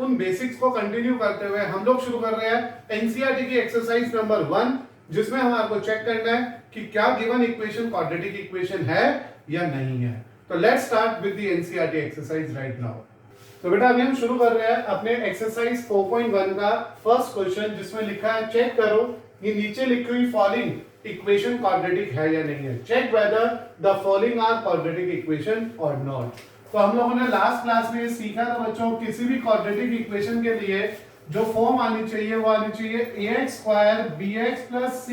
उन बेसिक्स को कंटिन्यू करते हुए हम लोग शुरू कर रहे हैं एनसीईआरटी की एक्सरसाइज नंबर 1, जिसमें हमारे को चेक करना है कि क्या गिवन इक्वेशन क्वाड्रेटिक इक्वेशन है या नहीं है। तो let's start with the NCERT exercise right now. तो बेटा अभी हम शुरू कर रहे हैं अपने एक्सरसाइज 4.1 का फर्स्ट क्वेश्चन, जिसमें लिखा है चेक करो ये नीचे लिखी हुई फॉलोइंग इक्वेशन क्वाड्रेटिक है या नहीं है। Check whether the following are quadratic equation और नॉट। तो हम लोगों ने लास्ट क्लास में ये सीखा था बच्चों, किसी भी क्वाड्रेटिक इक्वेशन के लिए जो फॉर्म आनी चाहिए वो आनी चाहिए ax square bx plus c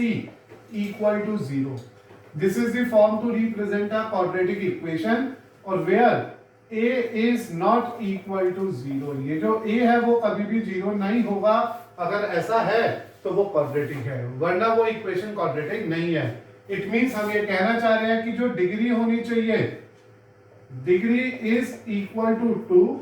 equal to 0। This is the form to represent a quadratic equation, और where a is not equal to 0। ये जो a है वो कभी भी 0 नहीं होगा। अगर ऐसा है तो वो क्वाड्रेटिक है, वरना वो इक्वेशन क्वाड्रेटिक नहीं है। इट मींस हम ये कहना चाह रहे हैं कि जो डिग्री होनी चाहिए, degree is equal to 2,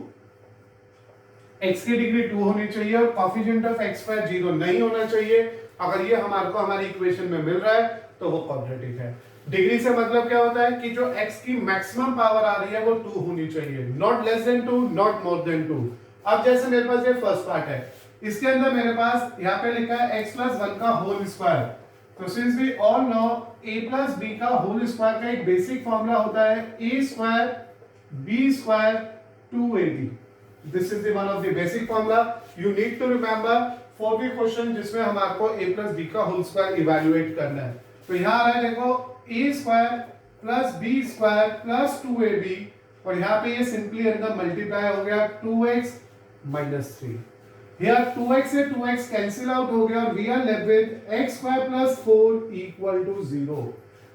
x की डिग्री 2 होनी चाहिए और कोएफिशिएंट ऑफ x स्क्वायर 0 नहीं होना चाहिए। अगर ये हमारे को हमारी इक्वेशन में मिल रहा है तो वो क्वाड्रेटिक है। डिग्री से मतलब क्या होता है कि जो x की मैक्सिमम पावर आ रही है वो 2 होनी चाहिए, not less than 2, not more than 2। अब जैसे मेरे पास ये फर्स्ट पार्ट है, इसके अंदर मेरे पास यहाँ पे लिखा है x प्लस 1 का होल स्क्वायर। तो since we all know a plus b का होल स्क्वायर का एक बेसिक फॉर्मूला होता है a square b square 2ab। This is the one of the basic formula you need to remember for the question जिसमें हमारे को a plus b का whole square evaluate करना है। तो यहाँ आ रहा है देखो a square plus b square plus 2ab, और यहाँ पे ये सिंपली अंदर मल्टीप्लाई हो गया 2x माइनस 3। Here 2x से 2x कैंसिल आउट हो गया और we are left with x square plus 4 equal to 0।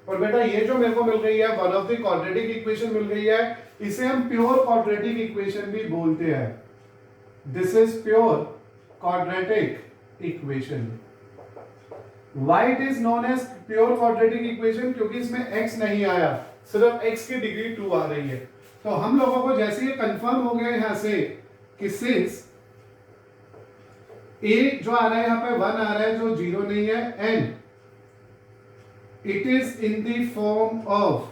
और बेटा ये जो मेरे को मिल गई है one of the quadratic equation मिल गई है, इसे हम प्योर क्वाड्रेटिक इक्वेशन भी बोलते हैं। This is pure quadratic equation. Why it is known as pure quadratic equation? क्योंकि इसमें x नहीं आया, सिर्फ x की डिग्री 2 आ रही है। तो हम लोगों को जैसे ये कंफर्म हो गया यहां से कि सिंस a जो आ रहा है यहाँ पे 1 आ रहा है जो 0 नहीं है, and it is in the form of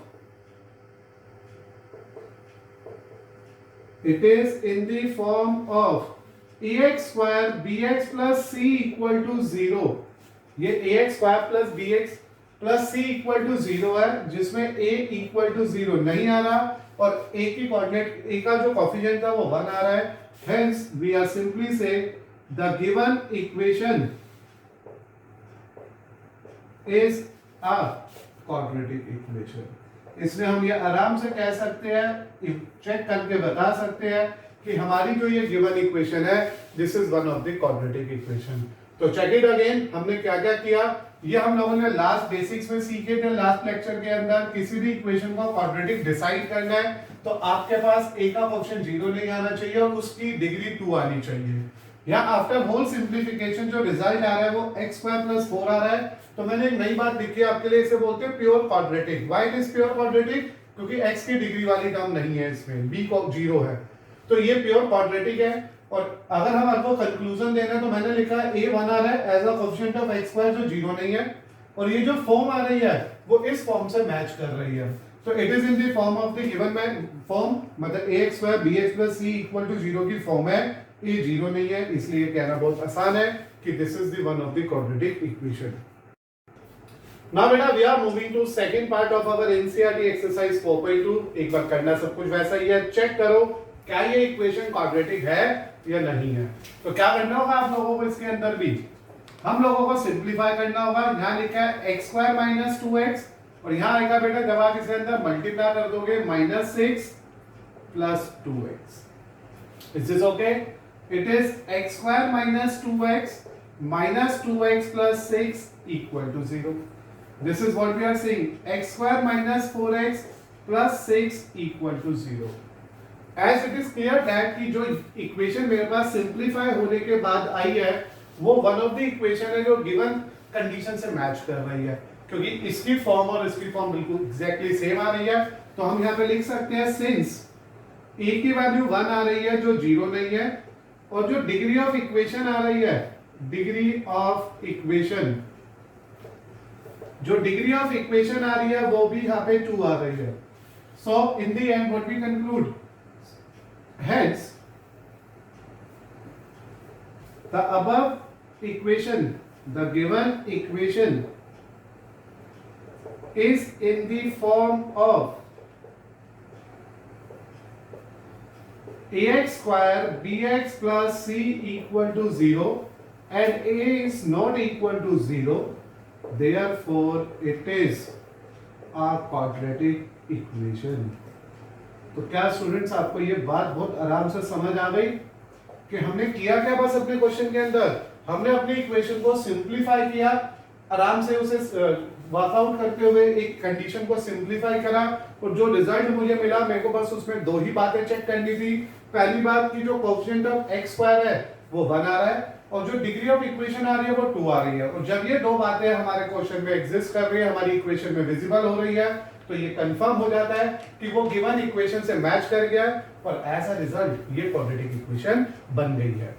ax square bx plus c equal to 0। ये ax square plus bx plus c equal to 0 है, जिसमें a इक्वल टू 0 नहीं आ रहा और a की कोऑर्डिनेट a का जो कोएफिशिएंट था वो 1 आ रहा है। हेंस वी आर सिंपली से the given equation is a quadratic equation। इसमें हम ये आराम से कह सकते हैं, चेक करके बता सकते हैं कि हमारी जो ये गिवन इक्वेशन है this is one of the quadratic equation. तो चेक इट अगेन, हमने क्या क्या किया, ये हम लोगों ने लास्ट बेसिक्स में सीखे थे लास्ट लेक्चर के अंदर। किसी भी इक्वेशन को क्वाड्रेटिक डिसाइड करना है तो आपके पास a का फंक्शन 0 नहीं आना चाहिए और उसकी डिग्री 2 आनी चाहिए। या आफ्टर होल सिंप्लीफिकेशन जो रिजल्ट आ रहा है वो x स्क्वायर प्लस 4 आ रहा है। तो मैंने एक नई बात लिखी है आपके लिए, इसे बोलते हैं pure quadratic. Why it is pure quadratic? क्योंकि x की डिग्री वाली टर्म नहीं है इसमें, b को 0 है, तो ये प्योर क्वाड्रेटिक है। और अगर हम आपको कंक्लूजन देना है तो मैंने लिखा है a 1 आ रहा है as a coefficient of x square जो 0 नहीं है, और ये जो फॉर्म आ रही है वो इस फॉर्म से मैच कर रही है। तो it is in the form of the given form, मतलब ax square bx plus c equal to 0 की फॉर्म है, ये 0 नहीं है, इसलिए कहना बहुत आसान है कि this is the one of the quadratic equation. Now बेटा we are moving to second part of our NCERT exercise 4.2। एक बार करना सब कुछ वैसा ही है, चेक करो क्या ये इक्वेशन क्वाड्रेटिक है या नहीं है। तो क्या करना होगा आप लोगों को, इसके अंदर भी हम लोगों को सिंप्लीफाई करना होगा। यहाँ लिखा है x स्क्वायर माइनस 2x, और यहाँ आएगा बेटा जब आप इसके अंदर मल्टीप्लाई कर दोगे -6 plus 2x। Is this okay? It is x square minus 2x plus 6 equal to 0. This is what we are saying. X square minus 4x plus 6 equal to 0. As it is clear that कि जो equation मेरे पास simplify होने के बाद आई है वो one of the equation है जो गिवन कंडीशन से मैच कर रही है, क्योंकि इसकी फॉर्म और इसकी फॉर्म बिल्कुल एग्जैक्टली सेम आ रही है। तो हम यहाँ पे लिख सकते हैं सिंस a की वैल्यू 1 आ रही है जो 0 नहीं है, और जो डिग्री ऑफ इक्वेशन आ रही है, डिग्री ऑफ इक्वेशन जो डिग्री ऑफ इक्वेशन आ रही है वो भी यहाँ पे 2 आ रही है। So in the end what we conclude, hence the above equation, the given equation is in the form of ax square bx plus c equal to 0 and a is not equal to 0, therefore it is a quadratic equation. तो क्या students आपको ये बात बहुत आराम से समझ आ गई कि हमने किया क्या बस अपने क्वेश्चन के अंदर हमने अपनी इक्वेशन को सिंप्लीफाई किया, आराम से उसे वर्कआउट करते हुए एक कंडीशन को सिंप्लीफाई करा और जो रिजल्ट मुझे मिला मेरे को बस उसमें दो ही बातें चेक करनी थी। पहली बात की जो कोएफिशिएंट ऑफ x स्क्वायर है वो 1 आ रहा है और जो डिग्री ऑफ इक्वेशन आ रही है वो 2 आ रही है, और जब ये दो बातें हमारे क्वेश्चन में एग्जिस्ट कर रही है, हमारी इक्वेशन में विजिबल हो रही है, तो ये कंफर्म हो जाता है कि वो गिवन इक्वेशन से मैच कर गया और एज अ रिजल्ट ये क्वाड्रेटिक इक्वेशन बन गई है।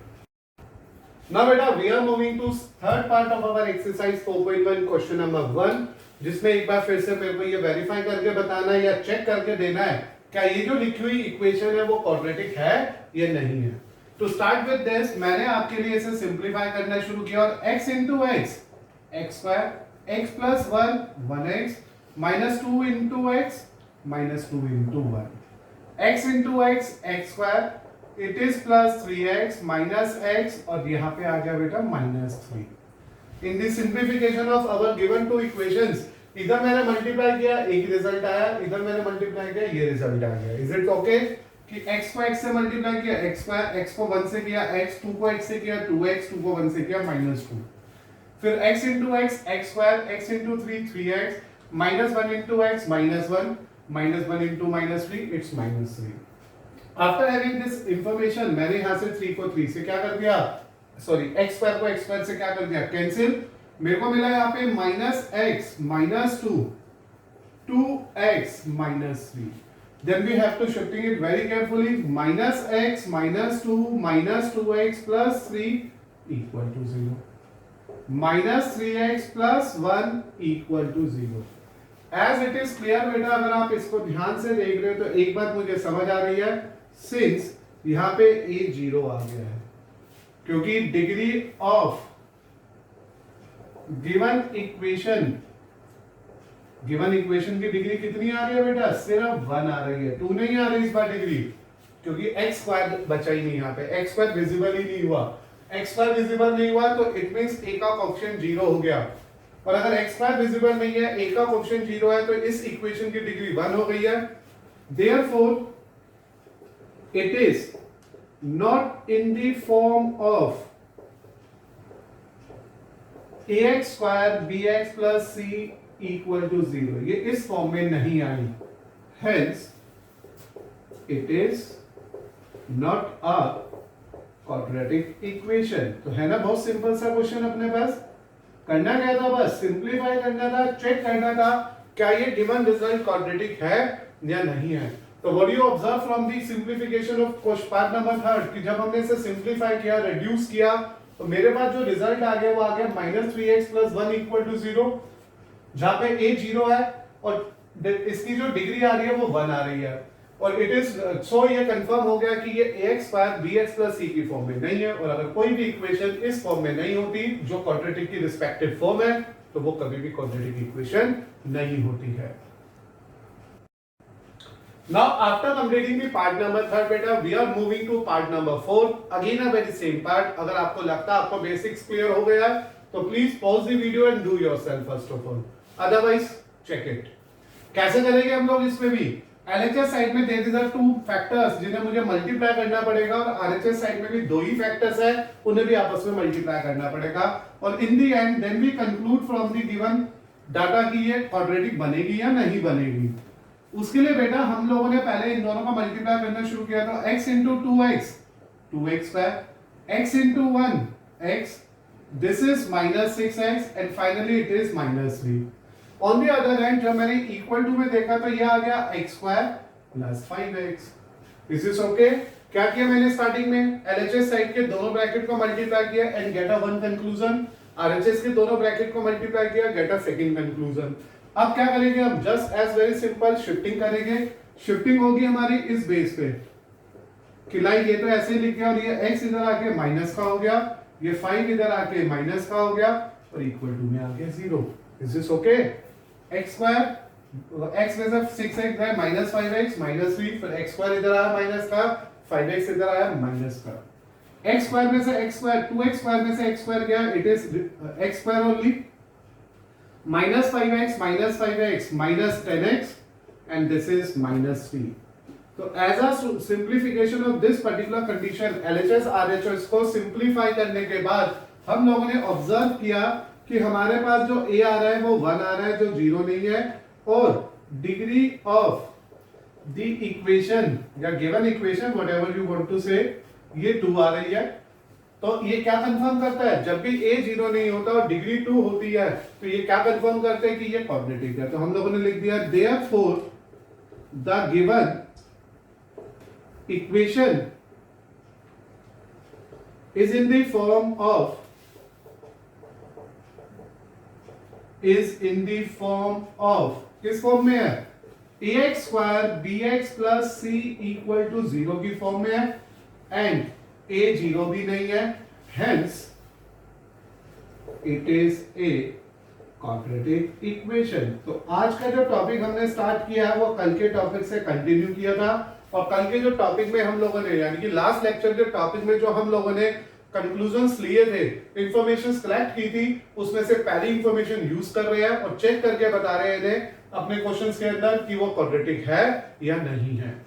Now beta we are moving to third part of our exercise 4.1 question number 1, जिसमें एक बार फिर से मेरे को ये वेरीफाई करके बताना है या चेक करके देना है क्या ये जो लिखी हुई इक्वेशन है वो क्वाड्रेटिक है या नहीं है। टू स्टार्ट विद दिस मैंने आपके लिए इसे सिंप्लीफाई करना शुरू किया और x into x x square x plus 1 1x minus 2 into x minus 2 into 1 x into x x square it is plus 3x minus x और यहाँ पे आ गया बेटा minus 3। In the simplification of our given two equations, इधर मैंने multiply किया एक result आया, इधर मैंने मल्टीप्लाई किया ये रिजल्ट आ गया। Is it okay कि x को x से मल्टीप्लाई किया x स्क्वायर, x को 1 से किया x, 2 को x से किया 2x, 2 को 1 से किया -2, फिर x into x x square, x into 3 3x, -1 into x -1, -1 into -3 it's -3। After having this information मैंने यहां से 3 को 3 से क्या कर दिया, सॉरी x स्क्वायर को x स्क्वायर से क्या कर दिया, कैंसिल। मेरे को मिला यहाँ पे -x -2 2x -3, then we have to shifting it very carefully, -x -2 -2x plus 3 equal to 0, -3x plus 1 equal to 0। As it is clear बेटा, अगर आप इसको ध्यान से देख रहे हो तो एक बात मुझे समझ आ रही है, सिंस यहाँ पे a 0 आ गया है क्योंकि डिग्री ऑफ गिवन इक्वेशन की डिग्री कितनी आ रही है बेटा, सिर्फ 1 आ रही है, 2 नहीं आ रही इस बार डिग्री, क्योंकि x स्क्वायर बचा ही नहीं, यहाँ पे x स्क्वायर विजिबल ही नहीं हुआ। x स्क्वायर विजिबल नहीं हुआ तो इट मींस a का कोएफिशिएंट 0 हो गया, और अगर x स्क्वायर विजिबल नहीं है, a का कोएफिशिएंट 0 है, तो इस इक्वेशन की डिग्री 1 हो गई है। Therefore it is not in the form of ax square bx plus c equal to 0, ये इस फॉर्म में नहीं आई, hence it is not a quadratic equation। तो है ना बहुत सिंपल सा क्वेश्चन, अपने पास करना क्या था, बस सिंप्लीफाई करना था, चेक करना था क्या ये गिवन रिजल्ट क्वाड्रेटिक है या नहीं है। तो what you observe from the simplification of question part number 3 कि जब हमने इसे सिंप्लीफाई किया, रिड्यूस किया, तो मेरे पास जो रिजल्ट आ गया वो आ गया -3x + 1 = 0, जहां पे a 0 है और इसकी जो डिग्री आ रही है वो 1 आ रही है, और इट इज सो ये कंफर्म हो गया कि ये ax² bx + c की फॉर्म में नहीं है, और अगर कोई भी इक्वेशन इस फॉर्म में नहीं होती जो क्वाड्रेटिक की रिस्पेक्टिव फॉर्म है, तो वो कभी भी क्वाड्रेटिक इक्वेशन नहीं होती है। Now after completing the part number 3 beta, we are moving to part number 4, again a very same part। अगर आपको लगता है आपको बेसिक्स क्लियर हो गया तो please pause the video and do yourself first of all, otherwise check it. कैसे करेंगे हम लोग इसमें भी, एलएचएस साइड में देयर आर 2 फैक्टर्स जिन्हें मुझे मल्टीप्लाई करना पड़ेगा, और आरएचएस साइड में भी 2 ही फैक्टर्स है, उन्हें भी आपस में मल्टीप्लाई करना पड़ेगा, और in the end then we conclude from the given data कि ये क्वाड्रेटिक बनेगी या नहीं बनेगी। उसके लिए बेटा हम लोगों ने पहले इन दोनों का मल्टीप्लाई करना शुरू किया था, x into 2x 2x square, x into 1 x, this is -6x and finally it is -3। on the other hand जब मैंने इक्वल टू में देखा तो ये आ गया x² + 5x। This is okay. क्या किया मैंने स्टार्टिंग में, एलएचएस साइड के दोनों ब्रैकेट को मल्टीप्लाई किया and get a one conclusion, RHS के दोनों ब्रैकेट को मल्टीप्लाई किया, गेट अ सेकंड कंक्लूजन। अब क्या करेंगे हम, just as very simple shifting करेंगे। शिफ्टिंग होगी हमारी इस बेस पे कि लाइक ये तो ऐसे ही लिख गया और ये x इधर आके माइनस का हो गया, ये 5 इधर आके माइनस का हो गया और इक्वल टू में आ गया 0। Is this okay? X square x में से 6x है माइनस 5x माइनस 3, फिर एक्स स्क्वायर इधर आया माइनस का, 5x इधर आया माइनस का, एक्स स्क्वायर में से एक्स स्क्वायर 2x स्क्वायर में से एक्स स्क्वायर गया, it is x square only, minus 5x minus 5x minus 10x and this is minus 3. तो as a simplification of this particular condition, LHS RHS को simplify करने के बाद हम लोगों ने ऑब्जर्व किया कि हमारे पास जो a आ रहा है वो 1 आ रहा है जो 0 नहीं है, और डिग्री ऑफ द इक्वेशन या given equation whatever you want to say ये 2 आ रही है। तो ये क्या कंफर्म करता है? जब भी a 0 नहीं होता और डिग्री 2 होती है तो ये क्या कंफर्म करते हैं कि ये क्वाड्रेटिक है। तो हम लोगों ने लिख दिया therefore the given equation is in the form of किस फॉर्म में है? ax square bx plus c equal to 0 की फॉर्म में है, एंड a 0 भी नहीं है, hence it is a quadratic equation. तो आज का जो टॉपिक हमने स्टार्ट किया है वो कल के टॉपिक से कंटिन्यू किया था, और कल के जो टॉपिक में हम लोगों ने यानी कि लास्ट लेक्चर के टॉपिक में जो हम लोगों ने कंक्लूजन्स लिए थे, इंफॉर्मेशन कलेक्ट की थी, उसमें से पहली इंफॉर्मेशन यूज कर रहे हैं और चेक करके बता रहे हैं इन्हें अपने क्वेश्चंस के अंदर कि वो क्वाड्रेटिक है या नहीं है।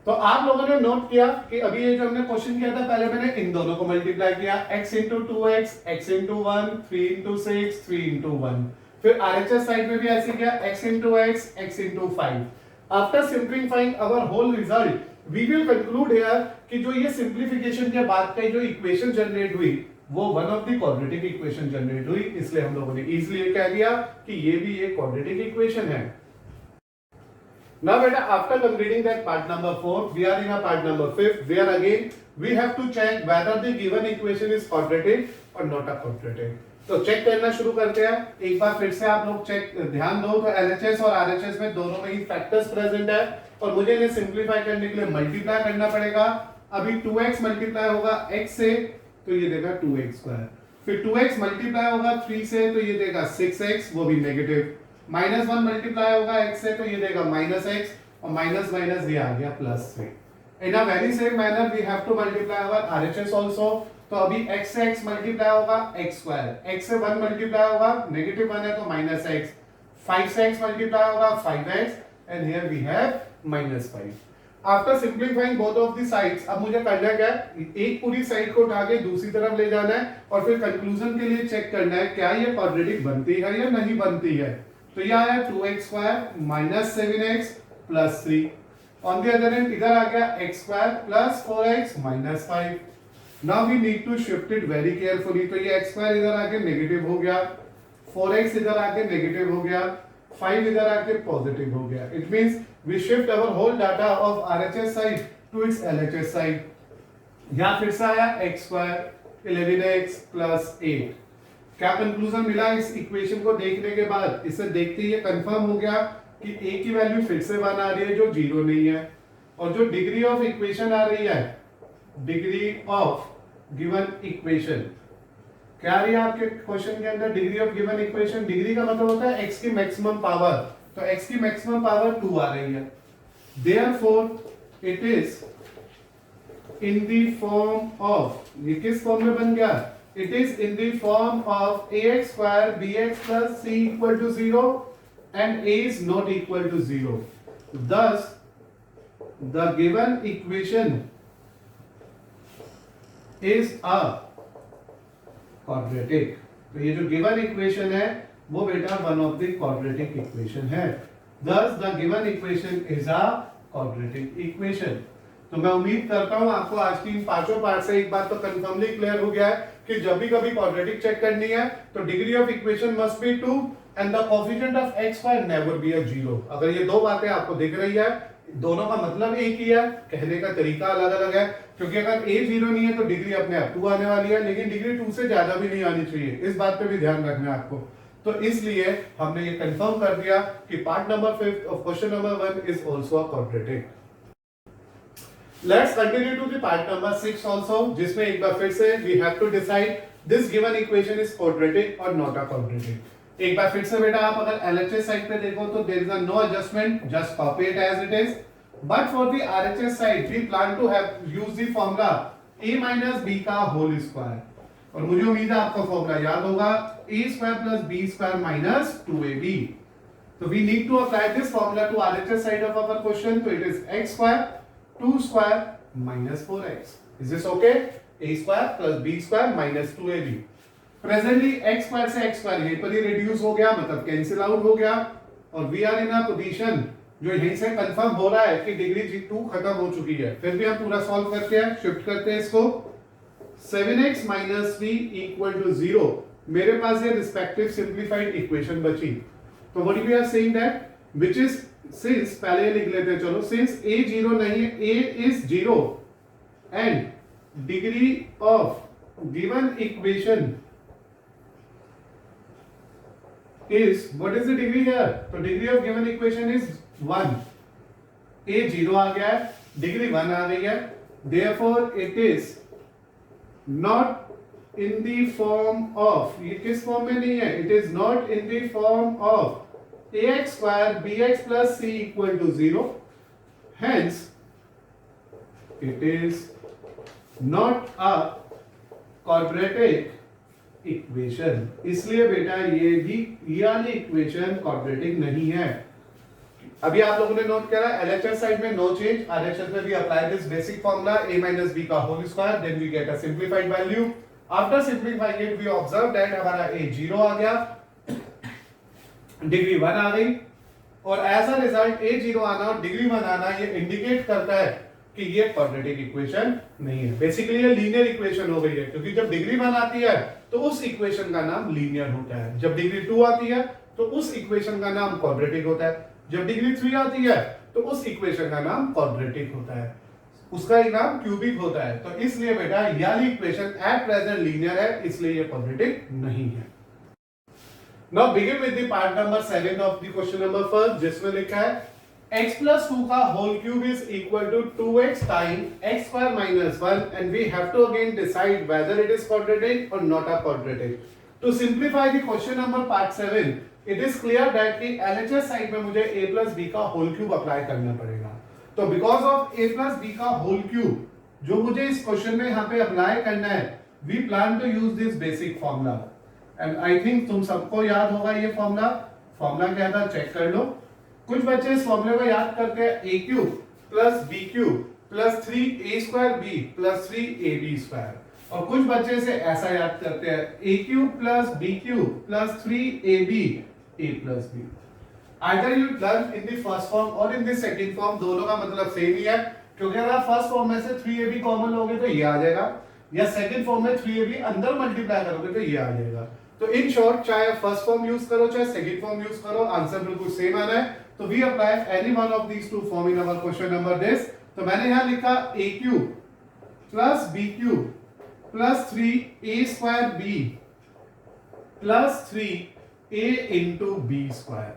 तो आप लोगों ने नोट किया कि अभी ये जो हमने क्वेश्चन किया था, पहले मैंने इन दोनों को मल्टीप्लाई किया, x into 2x, x into 1, 3 into 6, 3 into 1, फिर RHS साइड में भी ऐसे किया, x into x, x into 5। After simplifying our whole result we will conclude here कि जो ये सिंप्लीफिकेशन के बाद का जो इक्वेशन जनरेट हुई वो one of the quadratic equation generate हुई, इसलिए हम लोगों ने इजीली कह दिया कि ये भी एक क्वाड्रेटिक इक्वेशन है। Now beta, after completing that part number 4, we are in a part number 5 where again we have to check whether the given equation is quadratic or not a quadratic। तो check करना शुरू करते हैं। एक बार फिर से आप लोग चेक ध्यान दो तो LHS और RHS में दोनों में ही फैक्टर्स प्रेजेंट है, और मुझे इन्हें सिंप्लीफाई करने के लिए मल्टीप्लाई करना पड़ेगा। अभी 2x मल्टीप्लाई होगा x से तो ये देगा 2x स्क्वायर, फिर 2x मल्टीप्लाई होगा 3 से तो ये देगा 6x, वो भी नेगेटिव, -1 मल्टीप्लाई होगा x से तो ये देगा -x, और माइनस माइनस ये आ गया +3। In a very same manner we have to multiply our RHS also. तो अभी x से x मल्टीप्लाई होगा x स्क्वायर, x से 1 मल्टीप्लाई होगा -1 है तो -x, 5 से x मल्टीप्लाई होगा 5x, and here we have -5। After simplifying both of the sides, अब मुझे करना क्या है, एक पूरी साइड को उठा के दूसरी तरफ ले जाना है और फिर कंक्लूजन के लिए चेक करना है क्या ये क्वाड्रेटिक बनती है या नहीं बनती है। तो ये आया 2x square 7x plus 3, on the other end इधर आ गया x square plus 4x minus 5। Now we need to shift it very carefully. तो ये x स्क्वायर इधर आके नेगेटिव हो गया, 4x इधर आके नेगेटिव हो गया, 5 इधर आके पॉजिटिव हो गया। It means we shift our whole data of RHS side to its LHS side. यहां फिर से आया x स्क्वायर 11x प्लस 8। क्या कंक्लूजन मिला इस इक्वेशन को देखने के बाद? इसे देखते ही ये कंफर्म हो गया कि a की वैल्यू फिर से 1 आ रही है जो 0 नहीं है, और जो डिग्री ऑफ इक्वेशन आ रही है, डिग्री ऑफ गिवन इक्वेशन क्या आ रही है आपके क्वेश्चन के अंदर? Degree of given equation, degree का मतलब होता है x की मैक्सिमम पावर, तो x की मैक्सिमम पावर 2 आ रही है। Therefore it is in the form of, ये किस फॉर्म में बन गया? It is in the form of ax square bx plus c equal to 0 and a is not equal to 0. Thus, the given equation is a quadratic. तो ये जो given equation है वो बेटा one of the quadratic equation है। Thus, the given equation is a quadratic equation. तो मैं उम्मीद करता हूं आपको आज की इन पांचों पार्ट से एक बात तो कंफर्मली क्लियर हो गया है कि जब भी कभी क्वाड्रेटिक चेक करनी है तो degree of equation must be 2 and the coefficient of x y never be a 0। अगर ये दो बातें आपको दिख रही है, दोनों का मतलब एक ही है, कहने का तरीका अलग अलग है, क्योंकि अगर a 0 नहीं है तो डिग्री अपने आप 2 आने वाली है, लेकिन डिग्री 2 से ज्यादा भी नहीं आनी चाहिए। इस बात पे भी ध्यान रखना है आपको। तो इसलिए हमने ये कंफर्म कर दिया कि part number 5 of question number 1 is also a quadratic. Let's continue to the part number 6 also, जिसमें एक बार फिर से we have to decide this given equation is quadratic or not a quadratic. एक बार फिर से बेटा आप अगर LHS साइड पे देखो तो there is a no adjustment, just copy it as it is. But for the RHS side, we plan to have use the formula a minus b का whole square. और मुझे उम्मीद है आपको फॉर्मूला याद होगा a square plus b square minus 2ab. So we need to apply this formula to RHS side of our question. So it is x square 2 square minus 4x. Is this okay? A square plus b square minus 2ab. Presently x square से x square यहीं पर ही reduce हो गया, मतलब cancel out हो गया, और we are in a position जो यहीं से कंफर्म हो रहा है कि डिग्री G2 खत्म हो चुकी है. फिर भी हम पूरा सॉल्व करते हैं, शिफ्ट करते हैं इसको. 7x minus 3 equal to 0. मेरे पास ये रिस्पेक्टिव सिंप्लीफाइड इक्वेशन बची. तो what we are saying that which is since पहले लिख लेते हैं, चलो सिंस a 0 नहीं है, a is 0 and degree of given equation is, what is the degree here? तो degree of given equation is 1. a 0 आ गया है, डिग्री 1 आ गई है, therefore it is not in the form of, ये किस फॉर्म में नहीं है, it is not in the form of ax square bx plus c equal to 0. Hence it is not a quadratic equation. इसलिए बेटा ये भी ये वाली इक्वेशन क्वाड्रेटिक नहीं है. अभी आप लोगों ने नोट करा LHS साइड में नो चेंज, RHS में भी apply this basic formula a minus b का whole square, then we get a simplified value. After simplifying it we observe that हमारा a 0 आ गया, डिग्री 1 आ गई, और एज अ रिजल्ट a 0 आना और डिग्री 1 आना ये इंडिकेट करता है कि ये क्वाड्रेटिक इक्वेशन नहीं है. बेसिकली ये लीनियर इक्वेशन हो गई है, क्योंकि जब डिग्री 1 आती है तो उस इक्वेशन का नाम लीनियर होता है, जब डिग्री 2 आती है तो उस इक्वेशन का नाम क्वाड्रेटिक होता है, जब डिग्री 3 आती है तो उस इक्वेशन का नाम क्वाड्रेटिक होता है, उसका ही नाम क्यूबिक होता है. तो इसलिए बेटा ये वाली इक्वेशन एट प्रेजेंट लीनियर है, इसलिए ये क्वाड्रेटिक नहीं है. Now begin with the part number 7 of the question number 1, जिसमें लिखा है x plus 2 का whole cube is equal to 2x times x square minus 1, and we have to again decide whether it is quadratic or not a quadratic. To simplify the question number part 7, it is clear that कि LHS side में मुझे a plus b का whole cube apply करना पड़ेगा. तो because of a plus b का whole cube जो मुझे इस क्वेश्चन में यहाँ पे अप्लाई करना है, we plan to use this basic formula. And I think तुम सबको याद होगा ये फॉर्मूला. फॉर्मूला क्या था चेक कर लो. कुछ बच्चे इस फॉर्मूले को याद करते हैं a cube plus b cube plus 3a square b plus 3ab square, और कुछ बच्चे इसे ऐसा याद करते हैं a cube plus b cube plus 3ab a plus b. Either you learn in the first form और इन द सेकंड फॉर्म, दोनों का मतलब सेम ही है, क्योंकि अगर फर्स्ट फॉर्म में से 3ab कॉमन लोगे तो ये आ जाएगा, या सेकंड फॉर्म में 3ab अंदर मल्टीप्लाई करोगे तो ये आ जाएगा. तो इन शॉर्ट चाहे फर्स्ट फॉर्म यूज करो चाहे सेकंड फॉर्म यूज करो, आंसर बिल्कुल सेम आना है. तो we apply any one of these two form in our question number this. तो मैंने यहां लिखा a cube plus b cube plus 3a square b plus 3a into b square.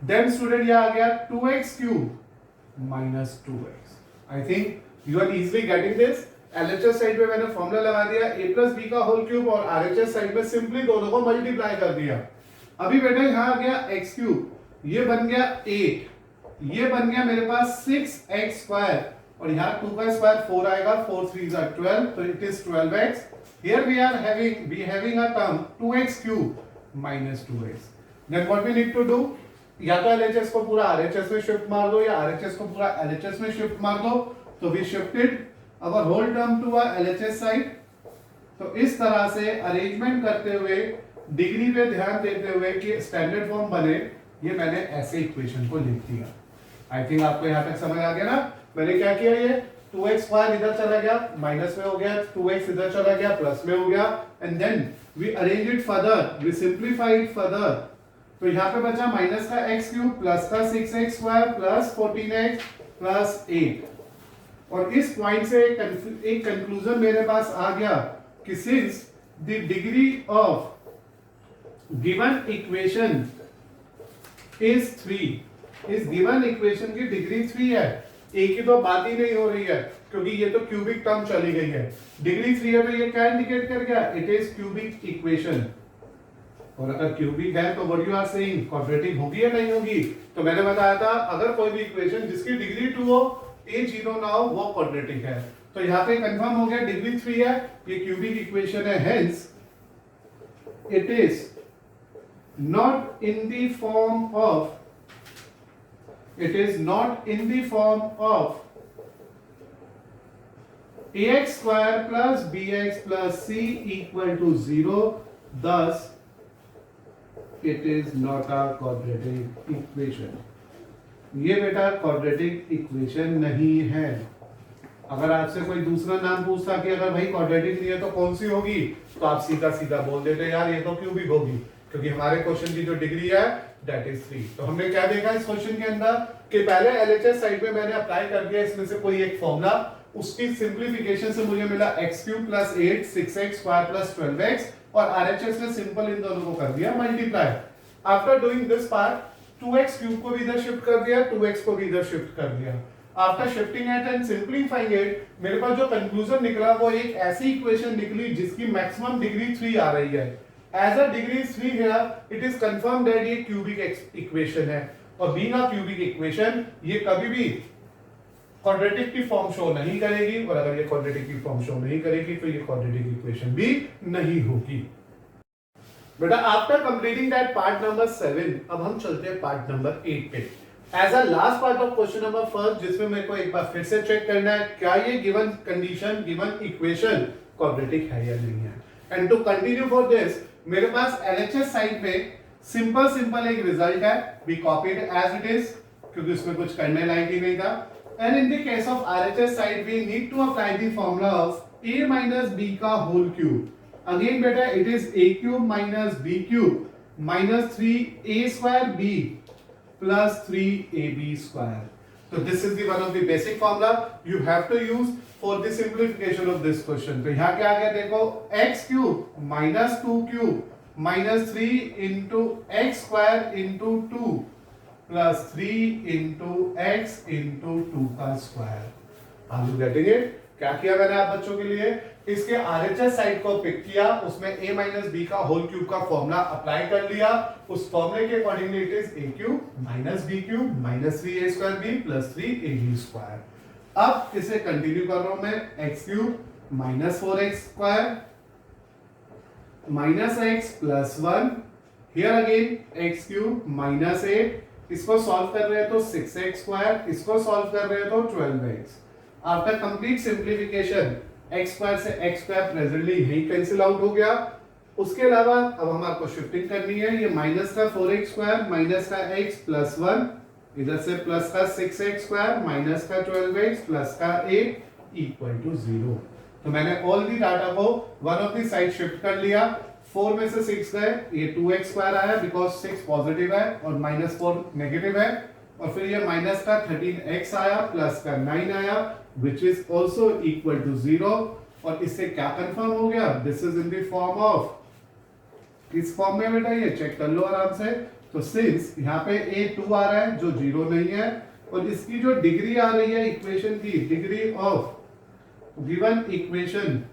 Then student ये आ गया 2x cube minus 2x. I think you are easily getting this. LHS side पे मैंने formula लगा दिया a plus b का whole cube, और RHS side में सिंपली दोनों को मल्टीप्लाई कर दिया. अभी बेटा यहाँ आ गया x क्यूब, ये बन गया 8, ये बन गया मेरे पास 6x स्क्वायर, और यहाँ 2 का स्क्वायर 4 आएगा, 4 3 are 12, तो it is 12x. Here we are having a term 2x cube minus 2x. Then what we need to do, या तो LHS को पूरा RHS में शिफ्ट मार दो या RHS को पूरा LHS में शिफ्ट मार दो. तो we shifted our whole term to a LHS side. तो इस तरह से अरेंजमेंट करते हुए, डिग्री पे ध्यान देते हुए कि स्टैंडर्ड फॉर्म बने, ये मैंने ऐसे इक्वेशन को लिख दिया. आई थिंक आपको यहाँ तक समझ आ गया ना. मैंने क्या किया, ये 2x स्क्वायर इधर चला गया, माइनस में हो गया, 2x इधर चला गया, प्लस में हो गया, and then we arrange it further, we simplify it further. तो यहाँ पे बचा माइनस का x क्यूब प्लस का 6x square plus 14x plus 8. और इस पॉइंट से एक कंक्लूजन मेरे पास आ गया कि since the degree of given equation is 3, इस गिवन इक्वेशन की डिग्री 3 है, a की तो बात ही नहीं हो रही है, क्योंकि ये तो क्यूबिक टर्म चली गई है। डिग्री 3 है तो ये क्या इंडिकेट कर गया, इट इज क्यूबिक इक्वेशन। और अगर क्यूबिक है तो what you are saying, quadratic होगी या नहीं होगी। तो मैंने बताया था अगर कोई भी इक्वेशन जिसकी डिग्री 2 हो, a0 ना हो, वो क्वाड्रेटिक है। तो यहाँ पे कंफर्म हो गया डिग्री 3 है, ये क्यूबिक इक्वेशन है, hence it is not in the form of, it is not in the form of ax square plus bx plus c equal to 0, thus it is not a quadratic equation. ये बेटा quadratic equation नहीं है। अगर आपसे कोई दूसरा नाम पूछता कि अगर भाई क्वाड्रेटिक नहीं है तो कौन सी होगी, तो आप सीधा सीधा बोल देते यार ये तो क्यूबिक होगी, क्योंकि हमारे क्वेश्चन की जो डिग्री है दैट इज 3। तो हमने क्या देखा इस क्वेश्चन के अंदर कि पहले एलएचएस साइड में मैंने अप्लाई कर दिया इसमें से कोई एक फॉर्मूला, उसकी सिंपलीफिकेशन से मुझे मिला x³ + 8 6x² + 12x, और आरएचएस ने सिंपल इन दोनों को कर दिया multiply. After doing this part 2x³ को भी इधर शिफ्ट कर दिया, 2x को भी इधर शिफ्ट कर दिया। After shifting it and simplifying it, मेरे पास जो कंक्लूजन निकला वो एक ऐसी इक्वेशन निकली जिसकी मैक्सिमम डिग्री 3 आ रही है। As a degree 3 here, it is confirmed that ये cubic equation है, और being a cubic equation ये कभी भी quadratic की फॉर्म शो नहीं करेगी, और अगर ये quadratic की फॉर्म शो नहीं करेगी तो ये quadratic equation भी नहीं होगी। बेटा after completing that part number 7, अब हम चलते हैं पार्ट नंबर 8 पे। As a last part of question number first, जिसमें मेरे को एक बार फिर से चेक करना है क्या ये given condition, given equation quadratic है या नहीं है। And to continue for this, मेरे पास एलएचएस साइड पे सिंपल एक रिजल्ट है, we copied as it is, क्योंकि उसमें कुछ करने लायक ही नहीं था। And in the case of RHS side we need to apply the formula of a - b का होल क्यूब। अगेन बेटा it is a³ - b³ - 3a² b plus 3ab square. So this is the one of the basic formula you have to use for the simplification of this question. तो यहाँ क्या आ गया देखो, x³ minus 2³ minus 3 into x square into 2 plus 3 into x into 2 का square. Are you getting it? क्या किया मैंने आप बच्चों के लिए, इसके आरएचएस साइड को पिक किया, उसमें a minus b का होल क्यूब का फॉर्मूला अप्लाई कर लिया, उस फॉर्मूले के accordingly it is a³ minus b³ minus 3a² b plus 3ab square। अब इसे कंटिन्यू कर रहा हूं मैं, x³ minus 4x² minus x plus 1, here again x³ minus 8, इसको सॉल्व कर रहे हैं तो 6x², इसको सॉल्व कर रहे हैं तो 12x। After complete simplification x² से x² प्रेजेंटली यही कैंसिल आउट हो गया। उसके अलावा अब हमारे को शिफ्टिंग करनी है, ये माइनस का 4x² माइनस का x प्लस 1, इधर से प्लस का 6x² माइनस का 12x प्लस का 8 इक्वल टू 0। तो मैंने ऑल दी डाटा को one of the side shift कर लिया, 4 में से 6 गए, ये 2x² आया बिकॉज 6 पॉजिटिव है और माइनस 4 नेगेटिव है, और फिर ये माइनस का 13x आया प्लस का 9 आया which is also equal to 0, और इससे क्या कंफर्म हो गया, this is in the form of, किस फॉर्म में बेटा ये चेक कर लो आराम से। तो सिंस यहाँ पे a2 आ रहा है जो 0 नहीं है, और इसकी जो डिग्री आ रही है इक्वेशन की, डिग्री ऑफ गिवन इक्वेशन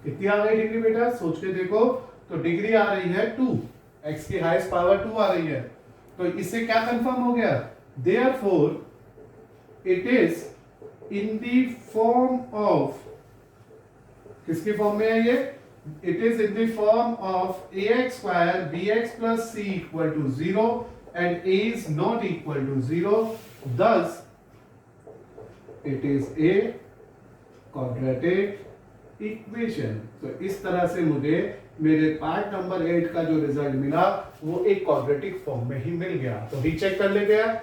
कितनी आ गई डिग्री बेटा, सोच के देखो, तो डिग्री आ रही है 2, x की हाईएस्ट पावर 2 आ रही है। तो इससे क्या कंफर्म हो गया, therefore it is in the form of, किसकी फॉर्म में है ये, it is in the form of ax² bx plus c equal to 0 and a is not equal to 0, thus it is a quadratic equation। तो इस तरह से मुझे मेरे पार्ट नंबर 8 का जो रिजल्ट मिला वो एक क्वाड्रेटिक फॉर्म में ही मिल गया। तो रीचेक कर लेते हैं,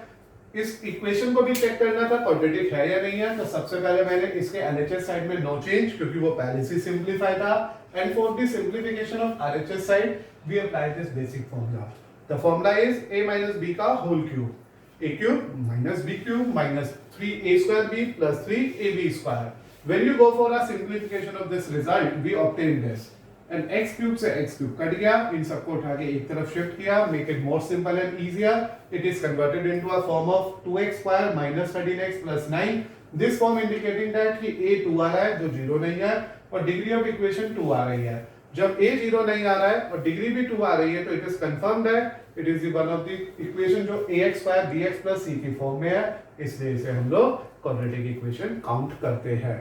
इस इक्वेशन को भी चेक करना था क्वाड्रेटिक है या नहीं है। तो सबसे पहले मैंने इसके एलएचएस साइड में नो चेंज, क्योंकि वो पहले से सिंपलीफाई था, and for the simplification of RHS side we apply this basic formula. The formula is a minus b का whole cube, a³ minus b³ minus 3a² b plus 3ab square। When you go for a simplification of this result, we obtain this and x cube से x cube cut गया, इन सबको उठा के एक तरफ shift किया, make it more simple and easier. It is converted into a form of 2x square minus 13x plus 9। This form indicating that कि a 2 आ रहा है जो 0 नहीं है, और डिग्री ऑफ इक्वेशन 2 आ रही है। जब a 0 नहीं आ रहा है और डिग्री भी 2 आ रही है, तो it is confirmed that it is the one of the equation जो ax square bx plus c की फॉर्म में है, इसलिए इसे हम लोग क्वाड्रेटिक इक्वेशन काउंट करते हैं।